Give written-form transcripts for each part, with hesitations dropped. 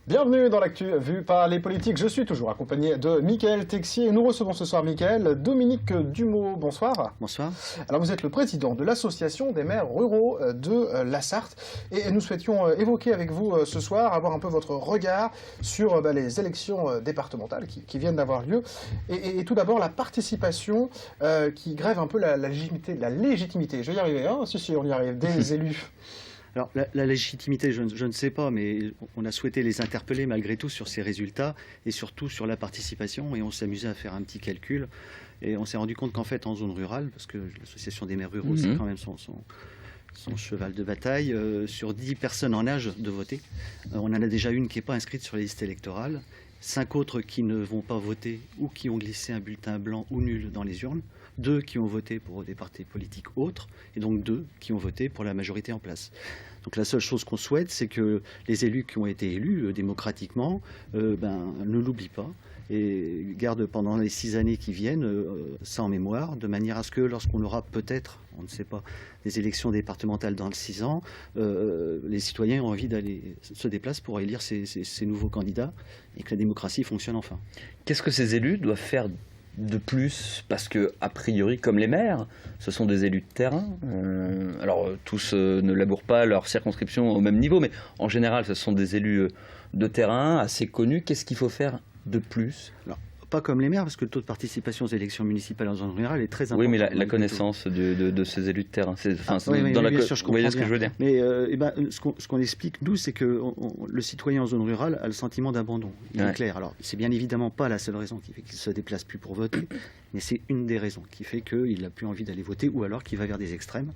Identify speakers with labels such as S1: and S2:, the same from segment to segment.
S1: Bienvenue dans l'actu vue par les politiques. Je suis toujours accompagné de Mickaël Texier et nous recevons ce soir, Mickaël, Dominique Dumeau. Bonsoir.
S2: Bonsoir.
S1: Alors vous êtes le président de l'association des maires ruraux de la Sarthe et nous souhaitions évoquer avec vous ce soir, avoir un peu votre regard sur les élections départementales qui viennent d'avoir lieu et tout d'abord la participation qui grève un peu la légitimité. Je vais y arriver, hein, si on y arrive, des élus.
S2: Alors, la légitimité, je ne sais pas, mais on a souhaité les interpeller malgré tout sur ces résultats et surtout sur la participation. Et on s'est amusé à faire un petit calcul. Et on s'est rendu compte qu'en fait, en zone rurale, parce que l'association des maires ruraux, c'est quand même son cheval de bataille, sur 10 personnes en âge de voter, on en a déjà une qui n'est pas inscrite sur les listes électorales, 5 autres qui ne vont pas voter ou qui ont glissé un bulletin blanc ou nul dans les urnes, 2 qui ont voté pour des partis politiques autres, et donc 2 qui ont voté pour la majorité en place. Donc la seule chose qu'on souhaite, c'est que les élus qui ont été élus démocratiquement ne l'oublient pas et gardent pendant les 6 années qui viennent ça en mémoire, de manière à ce que lorsqu'on aura peut-être, on ne sait pas, des élections départementales dans 6 ans, les citoyens ont envie d'aller se déplacer pour élire ces nouveaux candidats et que la démocratie fonctionne enfin.
S3: Qu'est-ce que ces élus doivent faire de plus, parce que, a priori, comme les maires, ce sont des élus de terrain. Alors, tous ne labourent pas leur circonscription au même niveau, mais en général, ce sont des élus de terrain, assez connus. Qu'est-ce qu'il faut faire de plus ?
S2: Alors, pas comme les maires, parce que le taux de participation aux élections municipales en zone rurale est très important.
S3: Oui, mais la connaissance de ces élus de terrain,
S2: bien sûr, je comprends
S3: vous voyez ce que
S2: bien.
S3: je veux dire.
S2: Mais ce qu'on explique, nous, c'est que le citoyen en zone rurale a le sentiment d'abandon. Il est clair. Alors, c'est bien évidemment pas la seule raison qui fait qu'il ne se déplace plus pour voter, mais c'est une des raisons qui fait qu'il n'a plus envie d'aller voter ou alors qu'il va vers des extrêmes.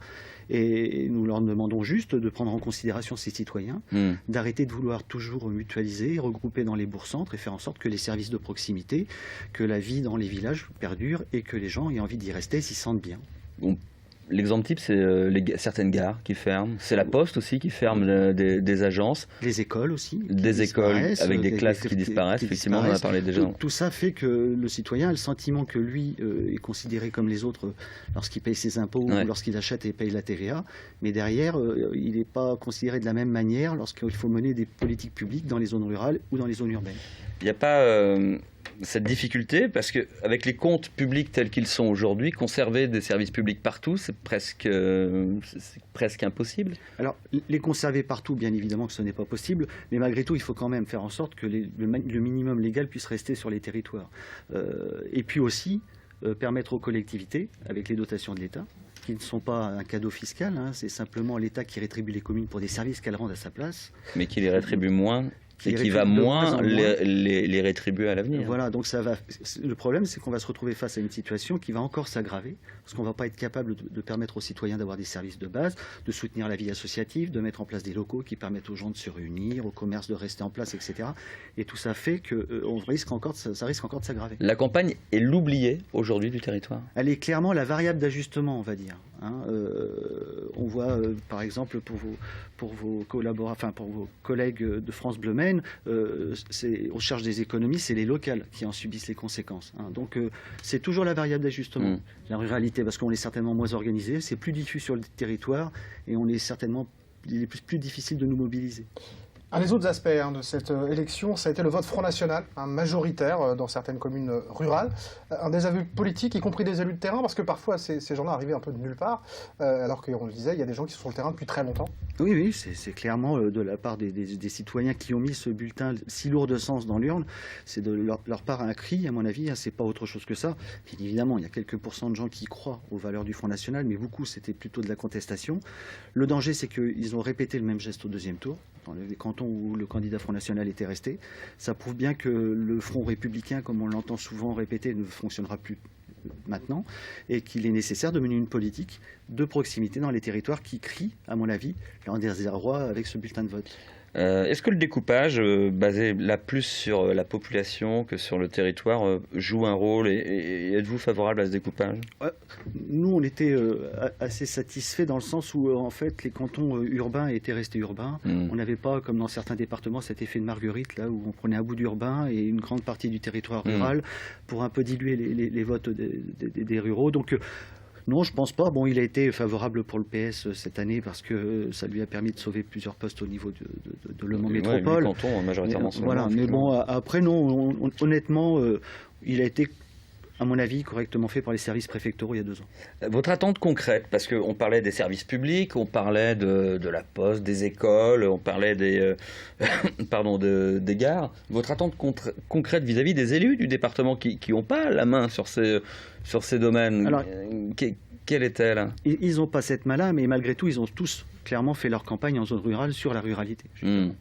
S2: Et nous leur demandons juste de prendre en considération ces citoyens, d'arrêter de vouloir toujours mutualiser, regrouper dans les bourgs-centres et faire en sorte que les services de proximité, que la vie dans les villages perdure et que les gens aient envie d'y rester, s'y sentent bien.
S3: Bon. L'exemple type, c'est certaines gares qui ferment. C'est la Poste aussi qui ferme des agences.
S2: Les écoles aussi.
S3: Des écoles avec des classes qui disparaissent. Effectivement, on en a parlé déjà.
S2: Tout ça fait que le citoyen a le sentiment que lui est considéré comme les autres lorsqu'il paye ses impôts ou lorsqu'il achète et paye la TVA. Mais derrière, il n'est pas considéré de la même manière lorsqu'il faut mener des politiques publiques dans les zones rurales ou dans les zones urbaines.
S3: Il n'y a pas cette difficulté, parce qu'avec les comptes publics tels qu'ils sont aujourd'hui, conserver des services publics partout, c'est presque impossible.
S2: Alors, les conserver partout, bien évidemment que ce n'est pas possible, mais malgré tout, il faut quand même faire en sorte que le minimum légal puisse rester sur les territoires. Et puis aussi, permettre aux collectivités, avec les dotations de l'État, qui ne sont pas un cadeau fiscal, c'est simplement l'État qui rétribue les communes pour des services qu'elles rendent à sa place.
S3: Mais qui les rétribue moins et qui va moins les rétribuer à l'avenir.
S2: Voilà, donc le problème, c'est qu'on va se retrouver face à une situation qui va encore s'aggraver, parce qu'on ne va pas être capable de permettre aux citoyens d'avoir des services de base, de soutenir la vie associative, de mettre en place des locaux qui permettent aux gens de se réunir, aux commerces de rester en place, etc. Et tout ça fait que ça risque encore de s'aggraver.
S3: La campagne est l'oubliée aujourd'hui du territoire.
S2: Elle est clairement la variable d'ajustement, on va dire. On voit, par exemple, pour vos collègues de France Bleu Maine, on cherche des économies, c'est les locales qui en subissent les conséquences. Donc c'est toujours la variable d'ajustement. La ruralité, parce qu'on est certainement moins organisé, c'est plus diffus sur le territoire et il est plus difficile de nous mobiliser.
S1: Un des autres aspects de cette élection, ça a été le vote Front National, majoritaire dans certaines communes rurales. Un désaveu politique, y compris des élus de terrain, parce que parfois ces gens-là arrivaient un peu de nulle part, alors qu'on le disait, il y a des gens qui sont sur le terrain depuis très longtemps.
S2: Oui, c'est clairement de la part des citoyens qui ont mis ce bulletin si lourd de sens dans l'urne. C'est de leur part un cri, à mon avis, c'est pas autre chose que ça. Bien évidemment, il y a quelques pourcents de gens qui croient aux valeurs du Front National, mais beaucoup, c'était plutôt de la contestation. Le danger, c'est qu'ils ont répété le même geste au deuxième tour, dans les cantons où le candidat Front National était resté. Ça prouve bien que le Front républicain, comme on l'entend souvent répéter, ne fonctionnera plus maintenant, et qu'il est nécessaire de mener une politique de proximité dans les territoires qui crient, à mon avis, leur désarroi avec ce bulletin de vote.
S3: Est-ce que le découpage, basé là plus sur la population que sur le territoire, joue un rôle et êtes-vous favorable à ce découpage ?
S2: Nous, on était assez satisfaits dans le sens où, en fait, les cantons urbains étaient restés urbains. On n'avait pas, comme dans certains départements, cet effet de Marguerite, là où on prenait un bout d'urbain et une grande partie du territoire rural pour un peu diluer les votes des ruraux. Donc, Non, je pense pas. Bon, il a été favorable pour le PS cette année parce que ça lui a permis de sauver plusieurs postes au niveau de Le Mans
S3: Ouais,
S2: Métropole.
S3: 8 cantons, majoritairement.
S2: Mais, voilà. Mais bon, après, non, honnêtement, il a été, à mon avis, correctement fait par les services préfectoraux il y a 2 ans.
S3: Votre attente concrète, parce qu'on parlait des services publics, on parlait de la poste, des écoles, on parlait des, des gares. Votre attente concrète vis-à-vis des élus du département qui n'ont pas la main sur ces domaines,
S2: Alors,
S3: quelle est-elle?
S2: Ils n'ont pas cette main-là, mais malgré tout, ils ont tous clairement fait leur campagne en zone rurale sur la ruralité.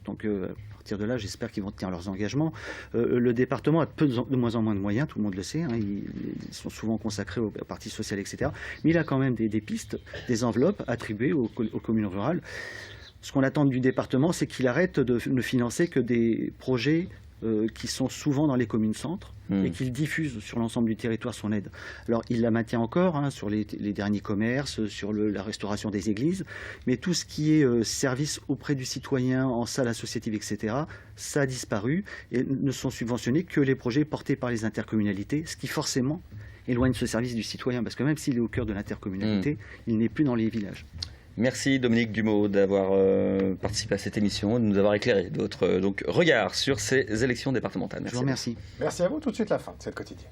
S2: Donc, à partir de là, j'espère qu'ils vont tenir leurs engagements. Le département a de moins en moins de moyens, tout le monde le sait. Ils sont souvent consacrés au parti social, etc. Mais il a quand même des pistes, des enveloppes attribuées aux communes rurales. Ce qu'on attend du département, c'est qu'il arrête de ne financer que des projets qui sont souvent dans les communes-centres et qu'il diffuse sur l'ensemble du territoire son aide. Alors, il la maintient encore sur les derniers commerces, sur la restauration des églises, mais tout ce qui est service auprès du citoyen en salle associative, etc., ça a disparu et ne sont subventionnés que les projets portés par les intercommunalités, ce qui forcément éloigne ce service du citoyen, parce que même s'il est au cœur de l'intercommunalité, il n'est plus dans les villages.
S3: Merci Dominique Dumeau d'avoir participé à cette émission et de nous avoir éclairé votre regard sur ces élections départementales. Merci.
S2: Je vous remercie.
S1: Merci à vous. Tout de suite la fin de cette quotidienne.